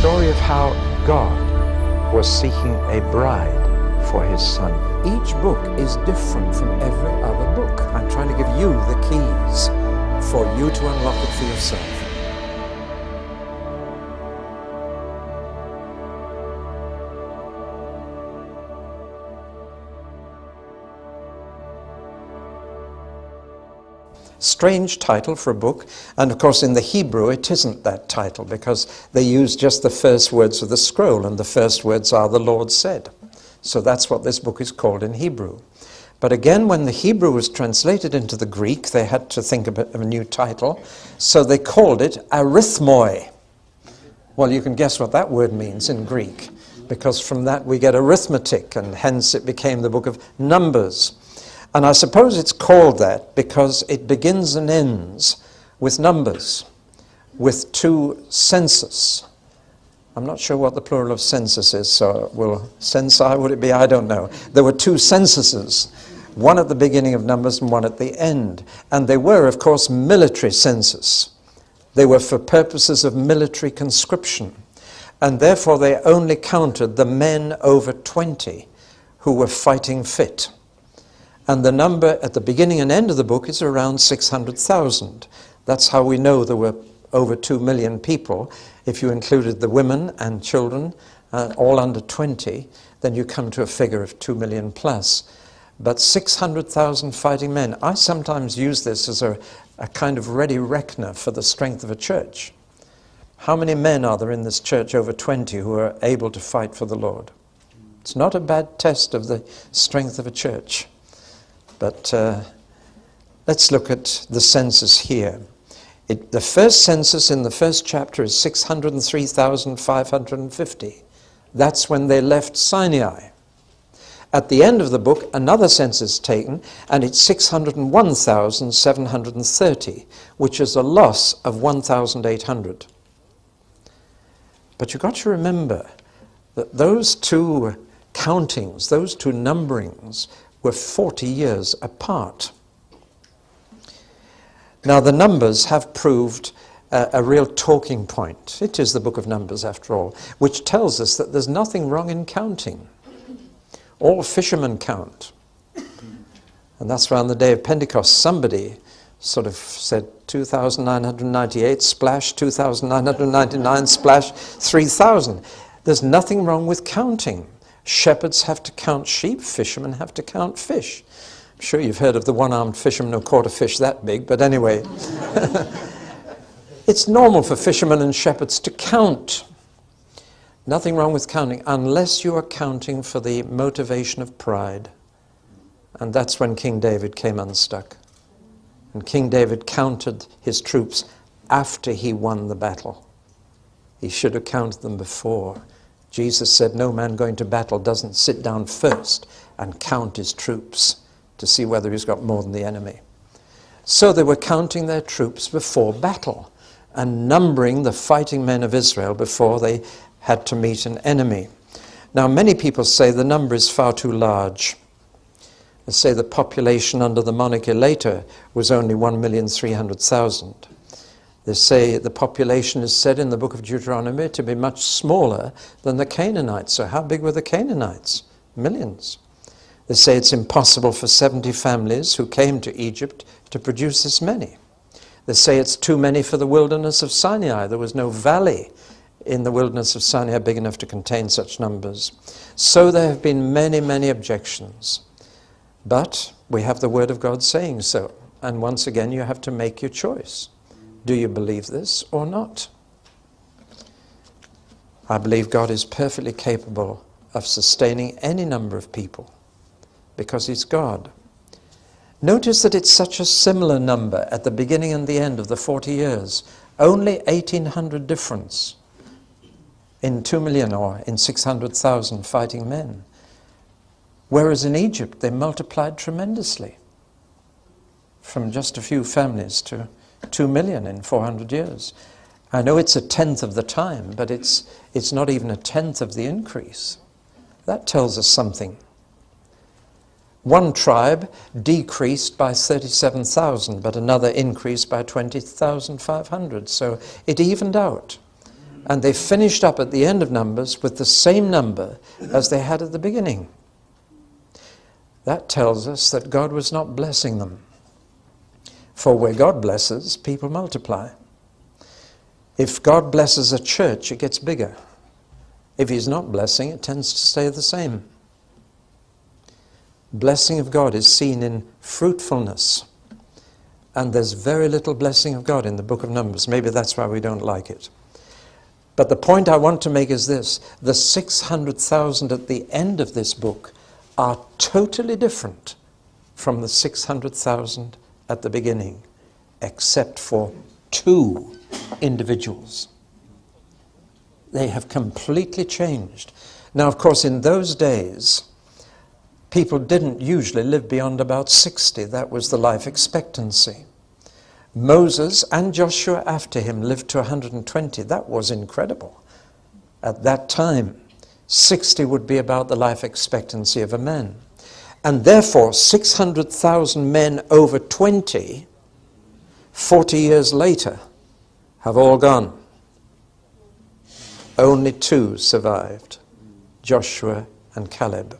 story of how God was seeking a bride for his son. Each book is different from every other book. I'm trying to give you the keys for you to unlock it for yourself. Strange title for a book, and of course in the Hebrew it isn't that title because they use just the first words of the scroll, and the first words are "the Lord said." So that's what this book is called in Hebrew. But again, when the Hebrew was translated into the Greek, they had to think of a new title, so they called it Arithmoi. Well, you can guess what that word means in Greek, because from that we get arithmetic, and hence it became the book of Numbers. And I suppose it's called that because it begins and ends with numbers, with two census. I'm not sure what the plural of census is, so censi would it be? I don't know. There were two censuses, one at the beginning of Numbers and one at the end. And they were, of course, military census. They were for purposes of military conscription. And therefore they only counted the men over 20 who were fighting fit. And the number at the beginning and end of the book is around 600,000. That's how we know there were over 2 million people. If you included the women and children, all under 20, then you come to a figure of 2 million plus. But 600,000 fighting men. I sometimes use this as a kind of ready reckoner for the strength of a church. How many men are there in this church over 20 who are able to fight for the Lord? It's not a bad test of the strength of a church. But let's look at the census here. The first census in the first chapter is 603,550. That's when they left Sinai. At the end of the book, another census is taken, and it's 601,730, which is a loss of 1,800. But you've got to remember that those two countings, those two numberings, were 40 years apart. Now the Numbers have proved a real talking point. It is the book of Numbers after all, which tells us that there's nothing wrong in counting. All fishermen count. And that's around the day of Pentecost. Somebody sort of said 2,998, splash, 2,999, splash, 3,000. There's nothing wrong with counting. Shepherds have to count sheep, fishermen have to count fish. I'm sure you've heard of the one-armed fisherman who caught a fish that big, but anyway. It's normal for fishermen and shepherds to count. Nothing wrong with counting, unless you are counting for the motivation of pride. And that's when King David came unstuck. And King David counted his troops after he won the battle. He should have counted them before. Jesus said no man going to battle doesn't sit down first and count his troops to see whether he's got more than the enemy. So they were counting their troops before battle and numbering the fighting men of Israel before they had to meet an enemy. Now many people say the number is far too large. They say the population under the monarchy later was only 1,300,000. They say the population is said in the book of Deuteronomy to be much smaller than the Canaanites. So how big were the Canaanites? Millions. They say it's impossible for 70 families who came to Egypt to produce this many. They say it's too many for the wilderness of Sinai. There was no valley in the wilderness of Sinai big enough to contain such numbers. So there have been many, many objections. But we have the Word of God saying so. And once again, you have to make your choice. Do you believe this or not? I believe God is perfectly capable of sustaining any number of people because he's God. Notice that it's such a similar number at the beginning and the end of the 40 years. Only 1,800 difference in 2 million or in 600,000 fighting men. Whereas in Egypt they multiplied tremendously from just a few families to 2 million in 400 years. I know it's a tenth of the time, but it's not even a tenth of the increase. That tells us something. One tribe decreased by 37,000, but another increased by 20,500. So it evened out. And they finished up at the end of Numbers with the same number as they had at the beginning. That tells us that God was not blessing them. For where God blesses, people multiply. If God blesses a church, it gets bigger. If he's not blessing, it tends to stay the same. Blessing of God is seen in fruitfulness. And there's very little blessing of God in the book of Numbers. Maybe that's why we don't like it. But the point I want to make is this. The 600,000 at the end of this book are totally different from the 600,000 at the beginning, except for 2 individuals. They have completely changed. Now, of course, in those days, people didn't usually live beyond about 60. That was the life expectancy. Moses and Joshua after him lived to 120. That was incredible. At that time, 60 would be about the life expectancy of a man. And therefore, 600,000 men over 20, 40 years later, have all gone. Only 2 survived, Joshua and Caleb.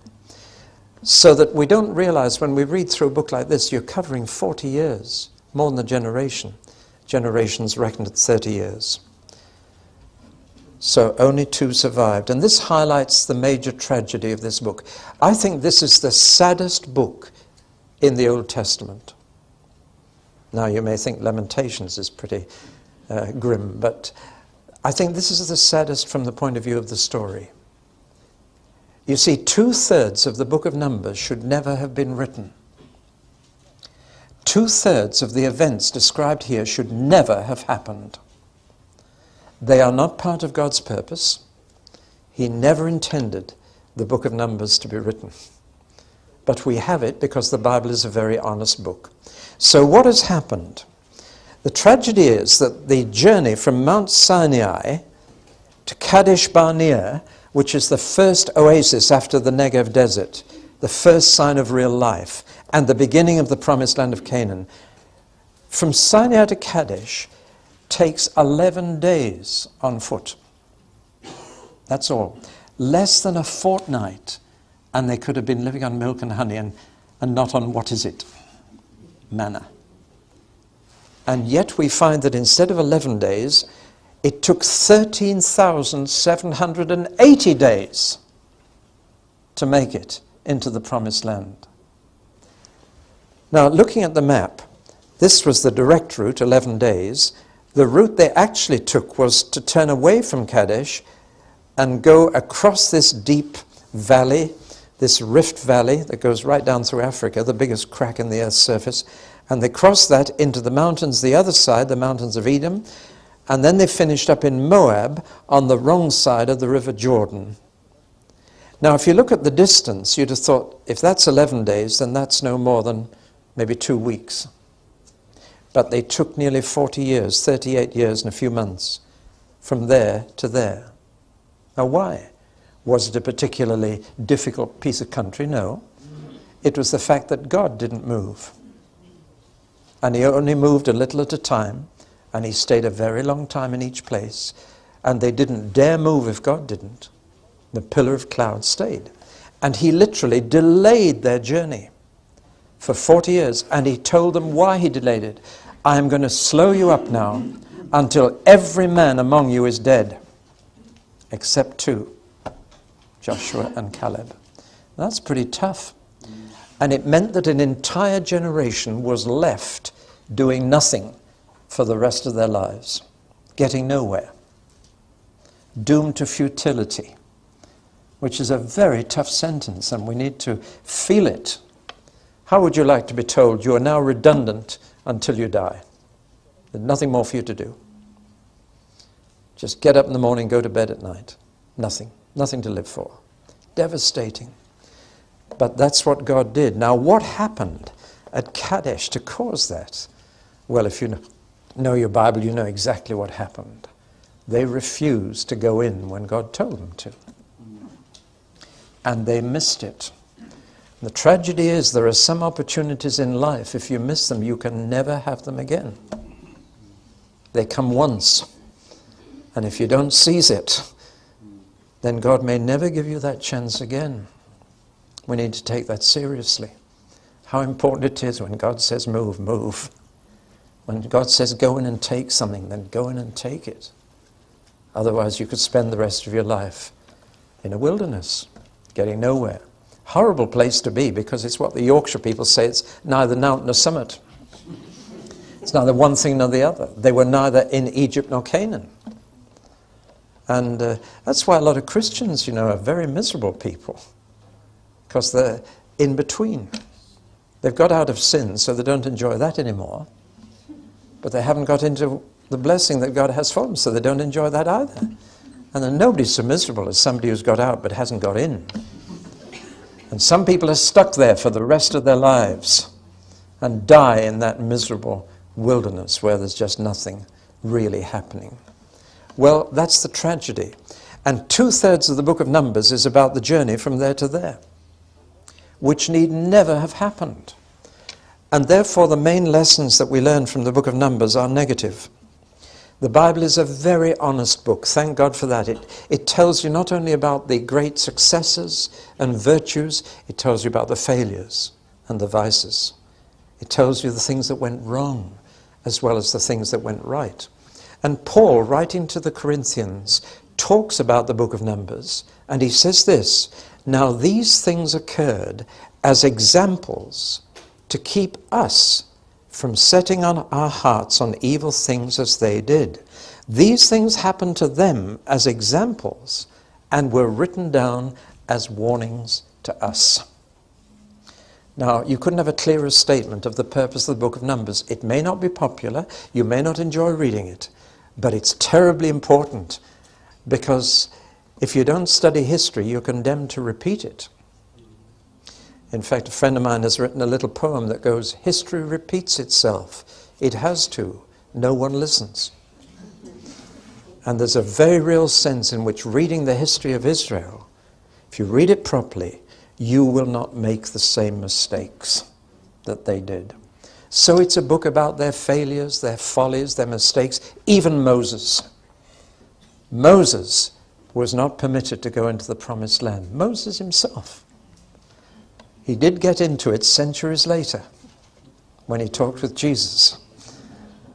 So that we don't realize when we read through a book like this, you're covering 40 years, more than a generation. Generations reckoned at 30 years. So only 2 survived. And this highlights the major tragedy of this book. I think this is the saddest book in the Old Testament. Now you may think Lamentations is pretty grim, but I think this is the saddest from the point of view of the story. You see, 2/3 of the book of Numbers should never have been written. 2/3 of the events described here should never have happened. They are not part of God's purpose. He never intended the book of Numbers to be written. But we have it because the Bible is a very honest book. So what has happened? The tragedy is that the journey from Mount Sinai to Kadesh Barnea, which is the first oasis after the Negev desert, the first sign of real life, and the beginning of the promised land of Canaan, from Sinai to Kadesh takes 11 days on foot. That's all. Less than a fortnight, and they could have been living on milk and honey and not on, what is it? Manna. And yet we find that instead of 11 days, it took 13,780 days to make it into the promised land. Now, looking at the map, this was the direct route, 11 days. The route they actually took was to turn away from Kadesh and go across this deep valley, this rift valley that goes right down through Africa, the biggest crack in the earth's surface. And they crossed that into the mountains the other side, the mountains of Edom. And then they finished up in Moab on the wrong side of the river Jordan. Now, if you look at the distance, you'd have thought, if that's 11 days, then that's no more than maybe 2 weeks. But they took nearly 40 years, 38 years and a few months, from there to there. Now, why? Was it a particularly difficult piece of country? No. It was the fact that God didn't move. And he only moved a little at a time, and he stayed a very long time in each place. And they didn't dare move if God didn't. The pillar of cloud stayed. And he literally delayed their journey for 40 years. And he told them why he delayed it. I am going to slow you up now until every man among you is dead, except 2, Joshua and Caleb. That's pretty tough. And it meant that an entire generation was left doing nothing for the rest of their lives, getting nowhere, doomed to futility, which is a very tough sentence, and we need to feel it. How would you like to be told you are now redundant until you die? There's nothing more for you to do. Just get up in the morning, go to bed at night. Nothing to live for. Devastating. But that's what God did. Now, what happened at Kadesh to cause that? Well, if you know your Bible, you know exactly what happened. They refused to go in when God told them to. And they missed it. The tragedy is there are some opportunities in life, if you miss them, you can never have them again. They come once. And if you don't seize it, then God may never give you that chance again. We need to take that seriously. How important it is when God says move, move. When God says go in and take something, then go in and take it. Otherwise you could spend the rest of your life in a wilderness, getting nowhere. Horrible place to be, because it's what the Yorkshire people say, it's neither Mount nor summit. It's neither one thing nor the other. They were neither in Egypt nor Canaan. And that's why a lot of Christians, are very miserable people, because they're in between. They've got out of sin, so they don't enjoy that anymore. But they haven't got into the blessing that God has for them, so they don't enjoy that either. And then nobody's so miserable as somebody who's got out but hasn't got in. And some people are stuck there for the rest of their lives and die in that miserable wilderness where there's just nothing really happening. Well, that's the tragedy. And 2/3 of the book of Numbers is about the journey from there to there, which need never have happened. And therefore the main lessons that we learn from the book of Numbers are negative. The Bible is a very honest book. Thank God for that. It tells you not only about the great successes and virtues, it tells you about the failures and the vices. It tells you the things that went wrong as well as the things that went right. And Paul, writing to the Corinthians, talks about the book of Numbers, and he says this, "Now these things occurred as examples to keep us from setting on our hearts on evil things as they did. These things happened to them as examples and were written down as warnings to us." Now, you couldn't have a clearer statement of the purpose of the book of Numbers. It may not be popular, you may not enjoy reading it, but it's terribly important, because if you don't study history, you're condemned to repeat it. In fact, a friend of mine has written a little poem that goes, "History repeats itself. It has to. No one listens." And there's a very real sense in which reading the history of Israel, if you read it properly, you will not make the same mistakes that they did. So it's a book about their failures, their follies, their mistakes. Even Moses. Moses was not permitted to go into the promised land. Moses himself. He did get into it centuries later when he talked with Jesus.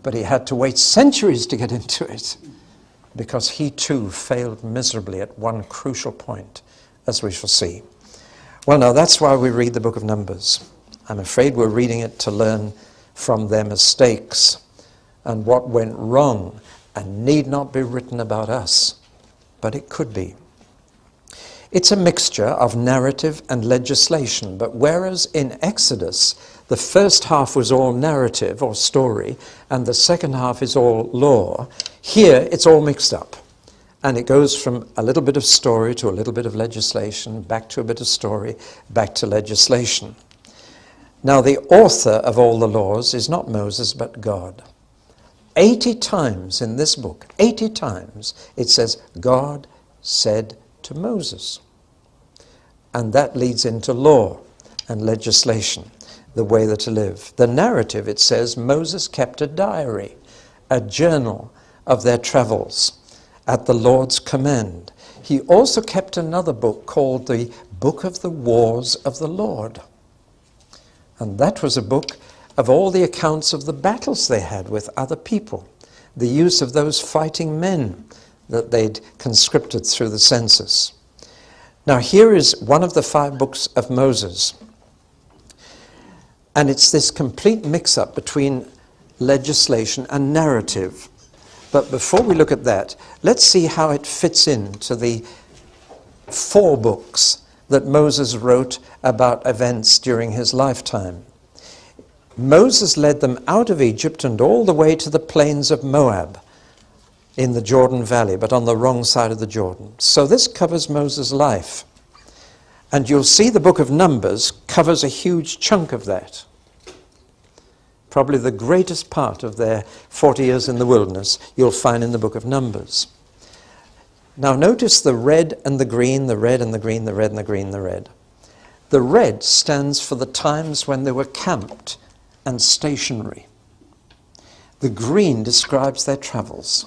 But he had to wait centuries to get into it, because he too failed miserably at one crucial point, as we shall see. Well, now that's why we read the book of Numbers. I'm afraid we're reading it to learn from their mistakes and what went wrong, and need not be written about us, but it could be. It's a mixture of narrative and legislation, but whereas in Exodus the first half was all narrative or story and the second half is all law, here it's all mixed up. And it goes from a little bit of story to a little bit of legislation, back to a bit of story, back to legislation. Now the author of all the laws is not Moses but God. 80 times in this book, 80 times, it says, God said to Moses. And that leads into law and legislation, the way that to live. The narrative, it says, Moses kept a diary, a journal of their travels at the Lord's command. He also kept another book called the Book of the Wars of the Lord. And that was a book of all the accounts of the battles they had with other people, the use of those fighting men that they'd conscripted through the census. Now here is one of the 5 books of Moses. And it's this complete mix-up between legislation and narrative. But before we look at that, let's see how it fits into the 4 books that Moses wrote about events during his lifetime. Moses led them out of Egypt and all the way to the plains of Moab in the Jordan Valley, but on the wrong side of the Jordan. So this covers Moses' life. And you'll see the book of Numbers covers a huge chunk of that. Probably the greatest part of their 40 years in the wilderness you'll find in the book of Numbers. Now notice the red and the green, the red and the green, the red and the green, the red. The red stands for the times when they were camped and stationary. The green describes their travels.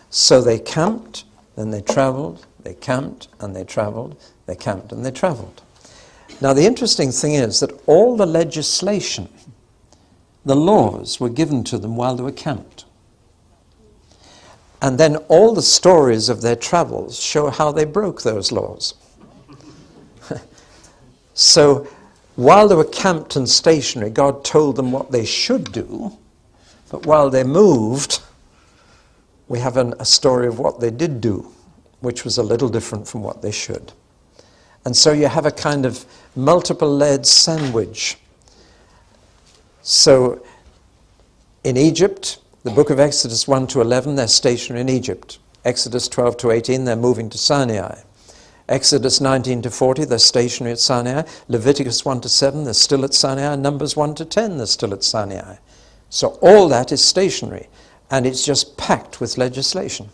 So they camped, then they traveled, they camped, and they traveled, they camped, and they traveled. Now the interesting thing is that all the legislation, the laws, were given to them while they were camped. And then all the stories of their travels show how they broke those laws. So while they were camped and stationary, God told them what they should do, but while they moved, we have a story of what they did do, which was a little different from what they should. And so you have a kind of multiple layered sandwich. So in Egypt, the book of Exodus 1 to 11, they're stationary in Egypt. Exodus 12 to 18, they're moving to Sinai. Exodus 19 to 40, they're stationary at Sinai. Leviticus 1 to 7, they're still at Sinai. Numbers 1 to 10, they're still at Sinai. So all that is stationary, and it's just packed with legislation.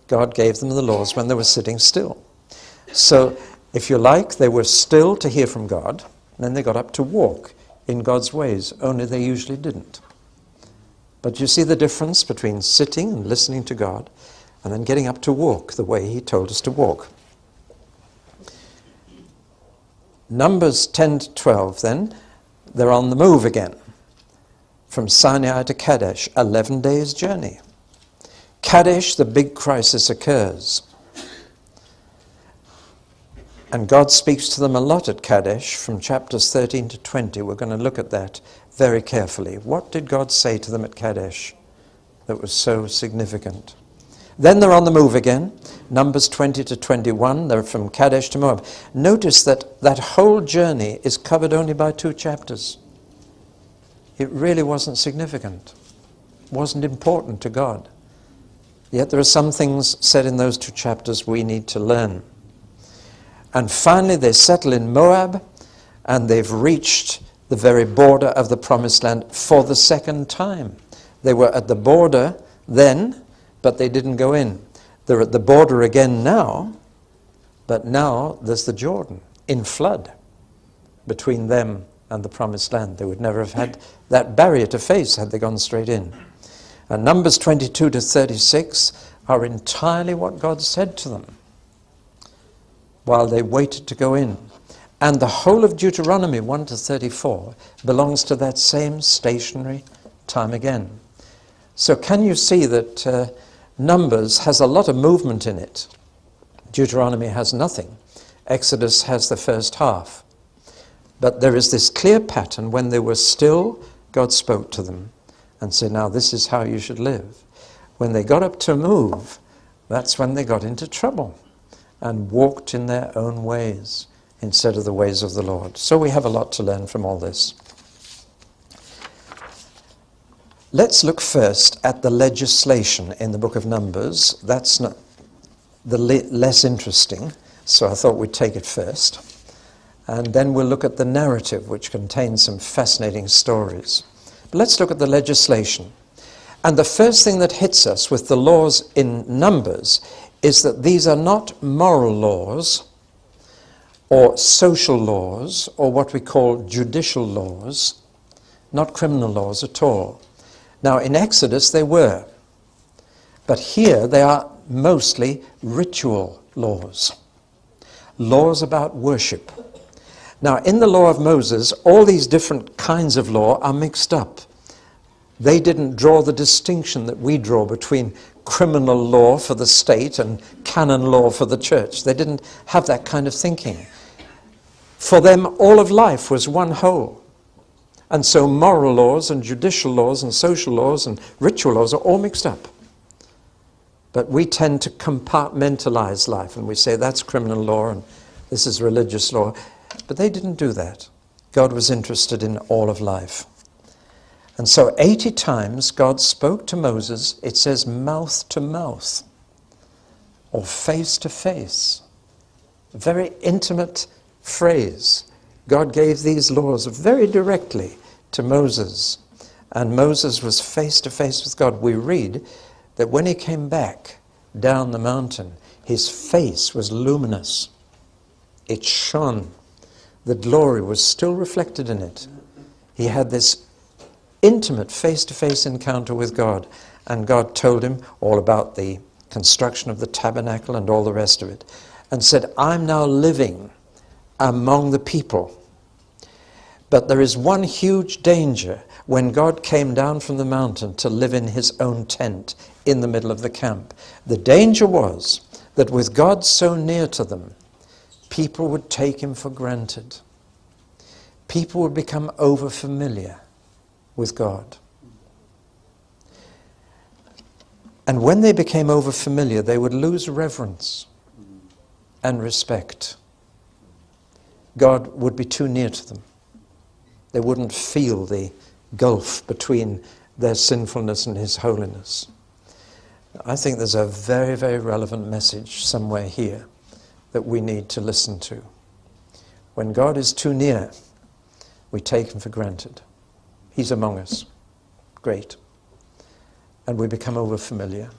God gave them the laws when they were sitting still. So, if you like, they were still to hear from God, and then they got up to walk in God's ways, only they usually didn't. But you see the difference between sitting and listening to God, and then getting up to walk the way He told us to walk. Numbers 10 to 12, then, they're on the move again. From Sinai to Kadesh, 11 days' journey. Kadesh, the big crisis occurs. And God speaks to them a lot at Kadesh from chapters 13 to 20. We're going to look at that very carefully. What did God say to them at Kadesh that was so significant? Then they're on the move again. Numbers 20 to 21, they're from Kadesh to Moab. Notice that that whole journey is covered only by 2 chapters. It really wasn't significant. It wasn't important to God. Yet there are some things said in those 2 chapters we need to learn. And finally they settle in Moab, and they've reached the very border of the Promised Land for the second time. They were at the border then, but they didn't go in. They're at the border again now, but now there's the Jordan in flood between them and the Promised Land. They would never have had that barrier to face had they gone straight in. And Numbers 22 to 36 are entirely what God said to them while they waited to go in. And the whole of Deuteronomy 1 to 34 belongs to that same stationary time again. So can you see that Numbers has a lot of movement in it? Deuteronomy has nothing. Exodus has the first half. But there is this clear pattern. When they were still, God spoke to them and said, now this is how you should live. When they got up to move, that's when they got into trouble and walked in their own ways instead of the ways of the Lord. So we have a lot to learn from all this. Let's look first at the legislation in the book of Numbers. That's not the less interesting, so I thought we'd take it first. And then we'll look at the narrative, which contains some fascinating stories. But let's look at the legislation. And the first thing that hits us with the laws in Numbers is that these are not moral laws or social laws or what we call judicial laws, not criminal laws at all. Now in Exodus they were, but here they are mostly ritual laws, laws about worship. Now in the law of Moses, all these different kinds of law are mixed up. They didn't draw the distinction that we draw between criminal law for the state and canon law for the church. They didn't have that kind of thinking. For them, all of life was one whole. And so moral laws and judicial laws and social laws and ritual laws are all mixed up. But we tend to compartmentalize life, and we say that's criminal law and this is religious law. But they didn't do that. God was interested in all of life. And so 80 times God spoke to Moses, it says mouth to mouth or face to face. A very intimate phrase. God gave these laws very directly to Moses. And Moses was face to face with God. We read that when he came back down the mountain, his face was luminous. It shone. The glory was still reflected in it. He had this intimate face-to-face encounter with God. and God told him all about the construction of the tabernacle and all the rest of it, and said, I'm now living among the people. But there is one huge danger when God came down from the mountain to live in his own tent in the middle of the camp. The danger was that with God so near to them, people would take him for granted. People would become over-familiar with God. And when they became over-familiar, they would lose reverence and respect. God would be too near to them. They wouldn't feel the gulf between their sinfulness and his holiness. I think there's a very, very relevant message somewhere here that we need to listen to. When God is too near, we take him for granted. He's among us. Great. And we become over-familiar.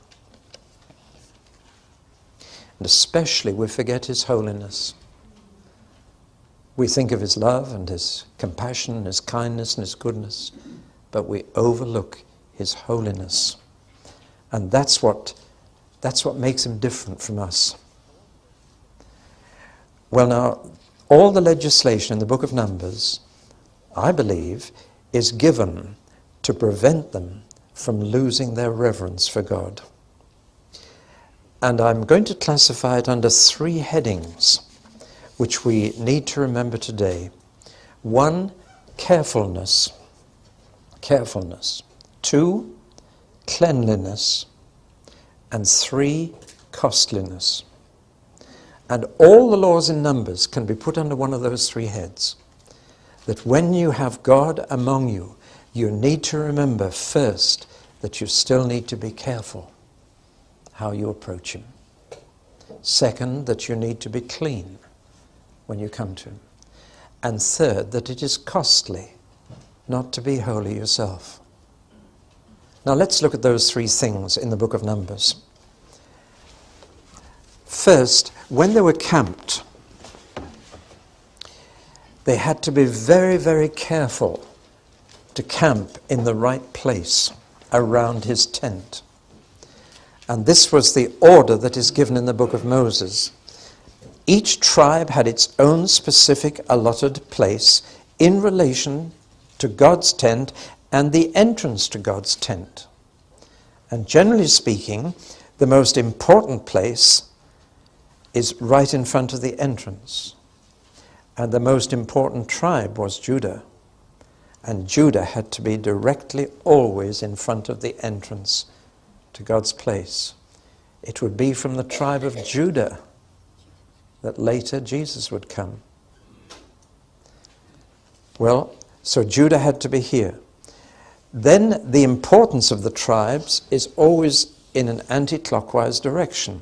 And especially we forget his holiness. We think of his love and his compassion and his kindness and his goodness, but we overlook his holiness. And that's what makes him different from us. Well now, all the legislation in the book of Numbers, I believe, is given to prevent them from losing their reverence for God. And I'm going to classify it under 3 headings, which we need to remember today. 1, carefulness. Carefulness. 2, cleanliness. And 3, costliness. And all the laws in Numbers can be put under one of those 3 heads. That when you have God among you, you need to remember first that you still need to be careful how you approach him. Second, that you need to be clean when you come to him. And third, that it is costly not to be holy yourself. Now let's look at those 3 things in the book of Numbers. First, when they were camped, they had to be very, very careful to camp in the right place around his tent. And this was the order that is given in the book of Moses. Each tribe had its own specific allotted place in relation to God's tent and the entrance to God's tent. And generally speaking, the most important place is right in front of the entrance. And the most important tribe was Judah. And Judah had to be directly always in front of the entrance to God's place. It would be from the tribe of Judah that later Jesus would come. Well, so Judah had to be here. Then the importance of the tribes is always in an anti-clockwise direction.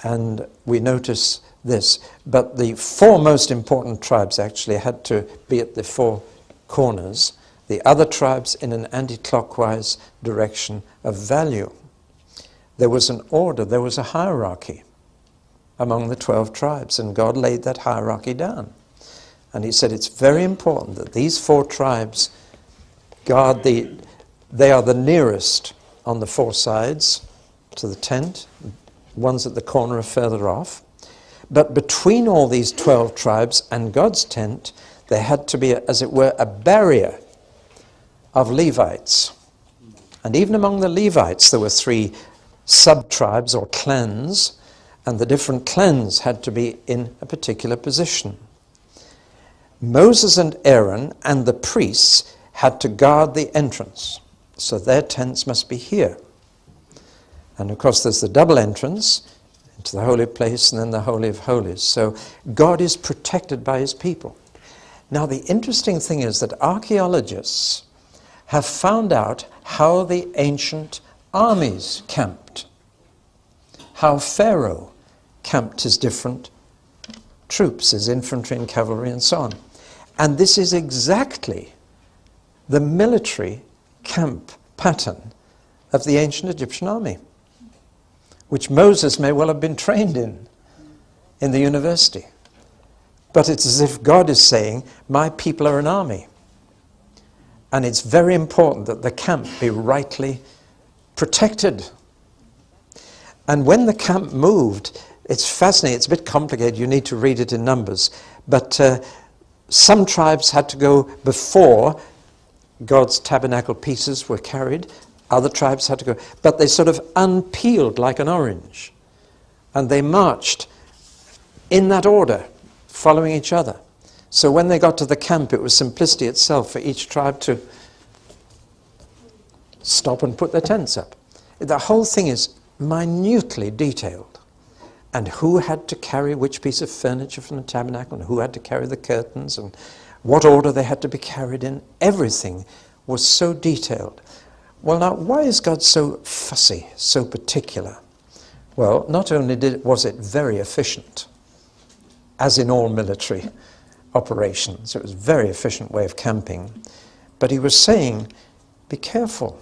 And we notice this. But the 4 most important tribes actually had to be at the 4 corners. The other tribes in an anti-clockwise direction of value. There was an order, there was a hierarchy among the 12 tribes, and God laid that hierarchy down. And he said it's very important that these 4 tribes guard they are the nearest on the 4 sides to the tent. Ones at the corner are further off. But between all these 12 tribes and God's tent, there had to be, as it were, a barrier of Levites. And even among the Levites, there were 3 sub-tribes or clans, and the different clans had to be in a particular position. Moses and Aaron and the priests had to guard the entrance, so their tents must be here. And of course there's the double entrance into the holy place and then the Holy of Holies. So God is protected by his people. Now the interesting thing is that archaeologists have found out how the ancient armies camped, how Pharaoh camped his different troops, his infantry and cavalry and so on. And this is exactly the military camp pattern of the ancient Egyptian army, which Moses may well have been trained in the university. But it's as if God is saying, my people are an army. And it's very important that the camp be rightly protected. And when the camp moved, it's fascinating, it's a bit complicated, you need to read it in Numbers, but some tribes had to go before God's tabernacle pieces were carried, other tribes had to go, but they sort of unpeeled like an orange, and they marched in that order, following each other. So when they got to the camp, it was simplicity itself for each tribe to stop and put their tents up. The whole thing is minutely detailed. And who had to carry which piece of furniture from the tabernacle, and who had to carry the curtains, and what order they had to be carried in. Everything was so detailed. Well, now, why is God so fussy, so particular? Well, not only was it very efficient, as in all military operations, it was a very efficient way of camping, but he was saying, be careful.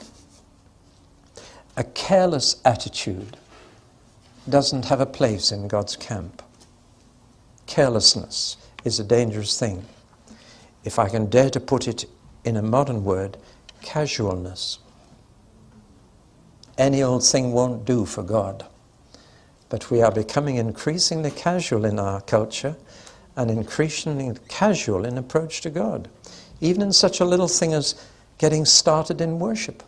A careless attitude doesn't have a place in God's camp. Carelessness is a dangerous thing. If I can dare to put it in a modern word, casualness. Any old thing won't do for God. But we are becoming increasingly casual in our culture and increasingly casual in approach to God. Even in such a little thing as getting started in worship.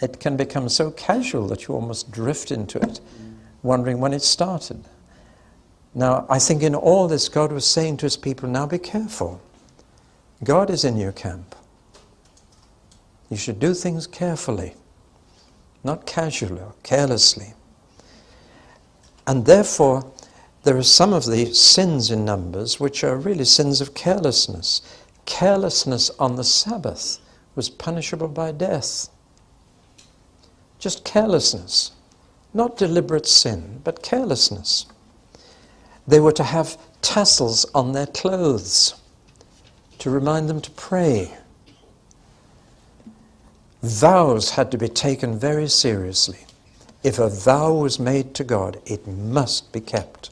It can become so casual that you almost drift into it, wondering when it started. Now, I think in all this, God was saying to his people, now be careful. God is in your camp. You should do things carefully, not casually or carelessly. And therefore, there are some of the sins in Numbers which are really sins of carelessness. Carelessness on the Sabbath was punishable by death. Just carelessness. Not deliberate sin, but carelessness. They were to have tassels on their clothes to remind them to pray. Vows had to be taken very seriously. If a vow was made to God, it must be kept.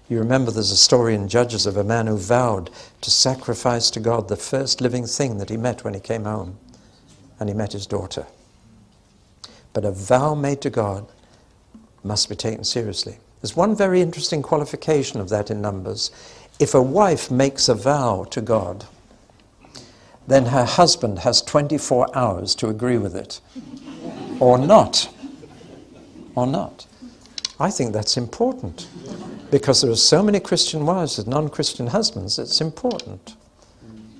You remember there's a story in Judges of a man who vowed to sacrifice to God the first living thing that he met when he came home, and he met his daughter. But a vow made to God must be taken seriously. There's one very interesting qualification of that in Numbers. If a wife makes a vow to God, then her husband has 24 hours to agree with it. Or not. Or not. I think that's important. Because there are so many Christian wives with non-Christian husbands, it's important.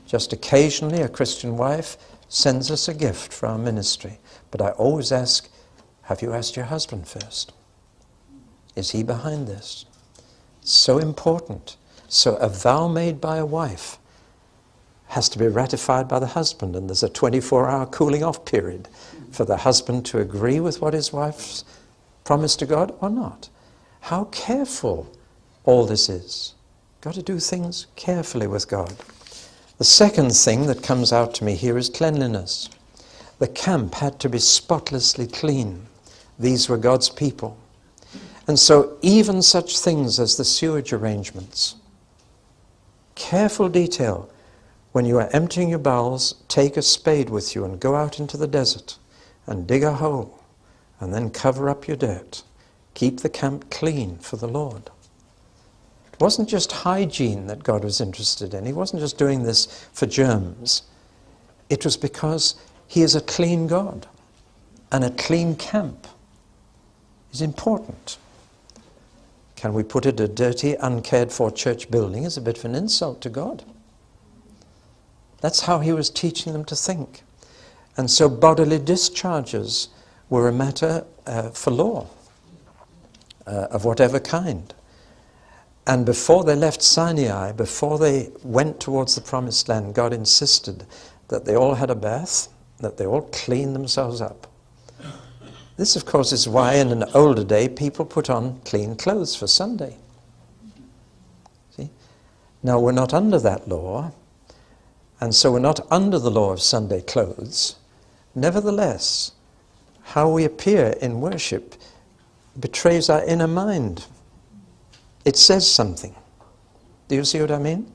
Just occasionally a Christian wife sends us a gift for our ministry. But I always ask, have you asked your husband first? Is he behind this? It's so important. So a vow made by a wife has to be ratified by the husband, and there's a 24-hour cooling off period for the husband to agree with what his wife's promised to God or not. How careful all this is. Got to do things carefully with God. The second thing that comes out to me here is cleanliness. The camp had to be spotlessly clean. These were God's people. And so even such things as the sewage arrangements, careful detail. When you are emptying your bowels, take a spade with you and go out into the desert and dig a hole and then cover up your dirt. Keep the camp clean for the Lord. It wasn't just hygiene that God was interested in. He wasn't just doing this for germs. It was because he is a clean God, and a clean camp is important. Can we put it, a dirty, uncared-for church building is a bit of an insult to God. That's how he was teaching them to think. And so bodily discharges were a matter for law, of whatever kind. And before they left Sinai, before they went towards the promised land, God insisted that they all had a bath, that they all cleaned themselves up. This, of course, is why in an older day people put on clean clothes for Sunday. See? Now, we're not under that law, and so we're not under the law of Sunday clothes. Nevertheless, how we appear in worship betrays our inner mind. It says something. Do you see what I mean?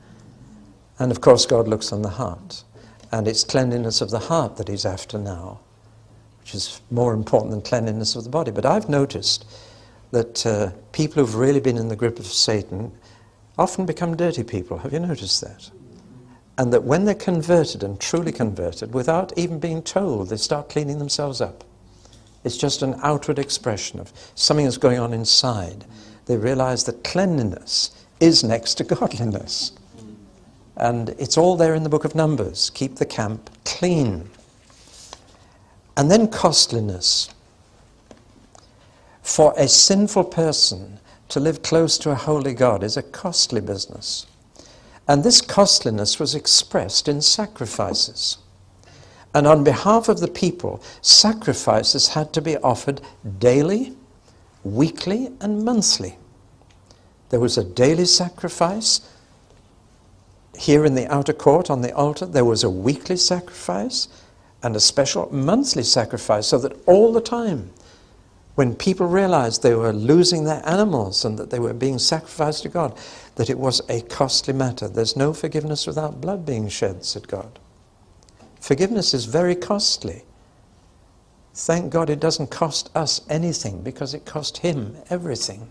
And of course God looks on the heart. And it's cleanliness of the heart that he's after now. which is more important than cleanliness of the body. But I've noticed that people who've really been in the grip of Satan often become dirty people. Have you noticed that? And that when they're converted and truly converted, without even being told, they start cleaning themselves up. It's just an outward expression of something that's going on inside. They realize that cleanliness is next to godliness. And it's all there in the book of Numbers. Keep the camp clean. And then costliness. For a sinful person to live close to a holy God is a costly business. And this costliness was expressed in sacrifices. And on behalf of the people, sacrifices had to be offered daily, weekly, and monthly. There was a daily sacrifice. Here in the outer court on the altar, there was a weekly sacrifice and a special monthly sacrifice, so that all the time, when people realized they were losing their animals and that they were being sacrificed to God, that it was a costly matter. There's no forgiveness without blood being shed, said God. Forgiveness is very costly. Thank God it doesn't cost us anything, because it cost him everything.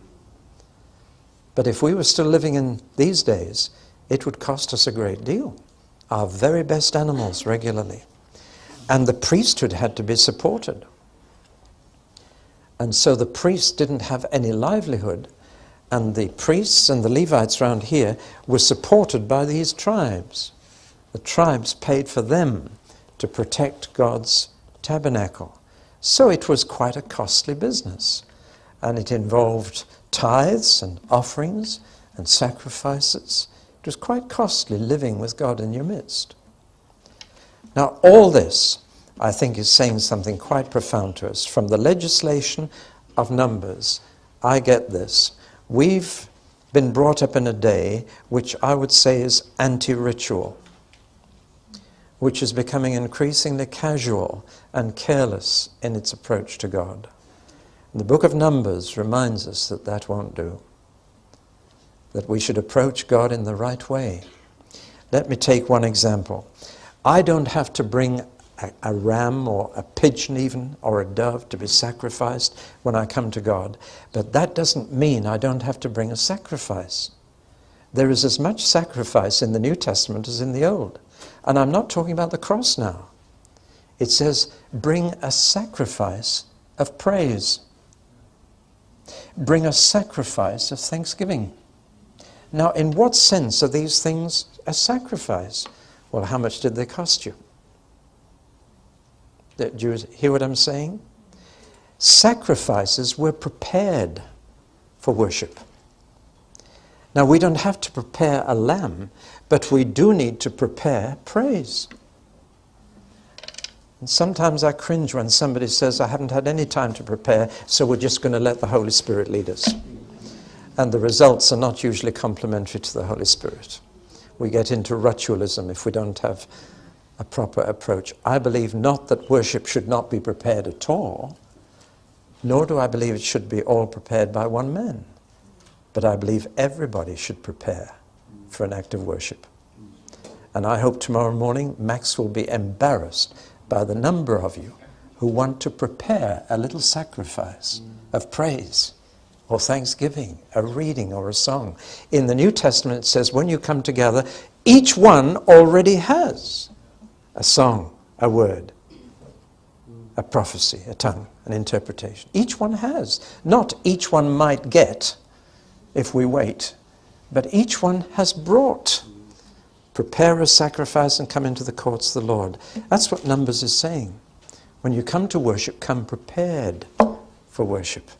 But if we were still living in these days, it would cost us a great deal. Our very best animals regularly. And the priesthood had to be supported. And so the priests didn't have any livelihood, and the priests and the Levites around here were supported by these tribes. The tribes paid for them to protect God's tabernacle. So it was quite a costly business, and it involved tithes and offerings and sacrifices. It was quite costly living with God in your midst. Now all this, I think, is saying something quite profound to us. From the legislation of Numbers, I get this. We've been brought up in a day which I would say is anti-ritual, which is becoming increasingly casual and careless in its approach to God. And the book of Numbers reminds us that that won't do, that we should approach God in the right way. Let me take one example. I don't have to bring a ram or a pigeon even, or a dove to be sacrificed when I come to God. But that doesn't mean I don't have to bring a sacrifice. There is as much sacrifice in the New Testament as in the Old. And I'm not talking about the cross now. It says, bring a sacrifice of praise. Bring a sacrifice of thanksgiving. Now, in what sense are these things a sacrifice? Well, how much did they cost you? Do you hear what I'm saying? Sacrifices were prepared for worship. Now, we don't have to prepare a lamb, but we do need to prepare praise. And sometimes I cringe when somebody says, I haven't had any time to prepare, so we're just going to let the Holy Spirit lead us. And the results are not usually complementary to the Holy Spirit. We get into ritualism if we don't have a proper approach. I believe not that worship should not be prepared at all, nor do I believe it should be all prepared by one man. But I believe everybody should prepare for an act of worship. And I hope tomorrow morning Max will be embarrassed by the number of you who want to prepare a little sacrifice of praise or thanksgiving, a reading or a song. In the New Testament it says when you come together, each one already has a song, a word, a prophecy, a tongue, an interpretation. Each one has. Not each one might get if we wait, but each one has brought. Prepare a sacrifice and come into the courts of the Lord. That's what Numbers is saying. When you come to worship, come prepared for worship.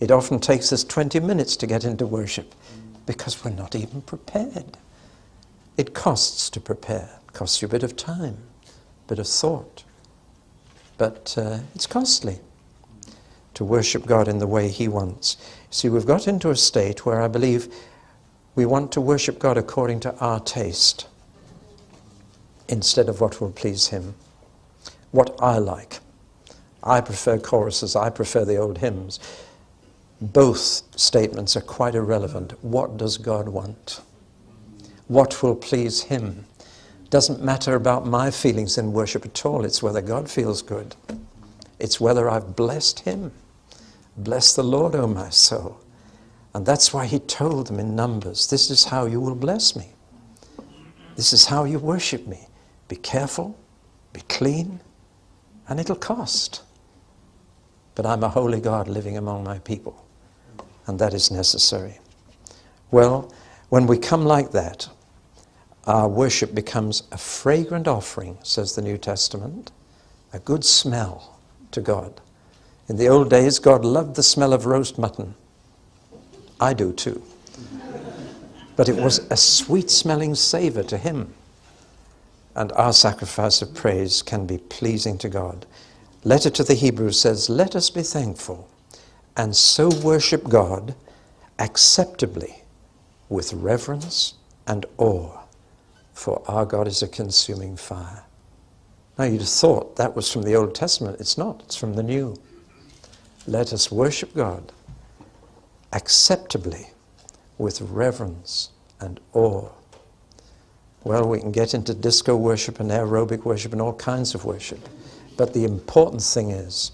It often takes us 20 minutes to get into worship because we're not even prepared. It costs to prepare. It costs you a bit of time, a bit of thought. But it's costly to worship God in the way He wants. See, we've got into a state where I believe we want to worship God according to our taste instead of what will please Him. What I like. I prefer choruses. I prefer the old hymns. Both statements are quite irrelevant. What does God want? What will please Him? Doesn't matter about my feelings in worship at all. It's whether God feels good. It's whether I've blessed him. Bless the Lord, O my soul. And that's why he told them in Numbers, this is how you will bless me. This is how you worship me. Be careful, be clean, and it'll cost. But I'm a holy God living among my people, and that is necessary. Well, when we come like that, our worship becomes a fragrant offering, says the New Testament, a good smell to God. In the old days, God loved the smell of roast mutton. I do too. But it was a sweet-smelling savor to him. And our sacrifice of praise can be pleasing to God. Letter to the Hebrews says, let us be thankful and so worship God acceptably with reverence and awe, for our God is a consuming fire. Now you'd have thought that was from the Old Testament. It's not. It's from the New. Let us worship God acceptably with reverence and awe. Well, we can get into disco worship and aerobic worship and all kinds of worship. But the important thing is,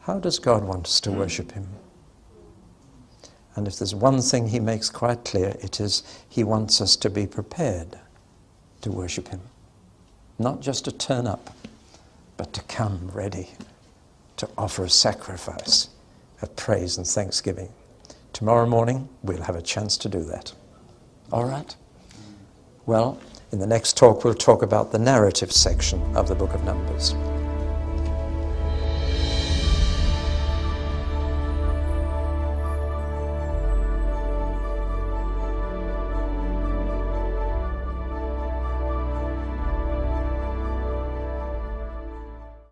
how does God want us to worship him? And if there's one thing he makes quite clear, it is he wants us to be prepared to worship him. Not just to turn up, but to come ready to offer a sacrifice of praise and thanksgiving. Tomorrow morning, we'll have a chance to do that. All right? Well, in the next talk, we'll talk about the narrative section of the book of Numbers.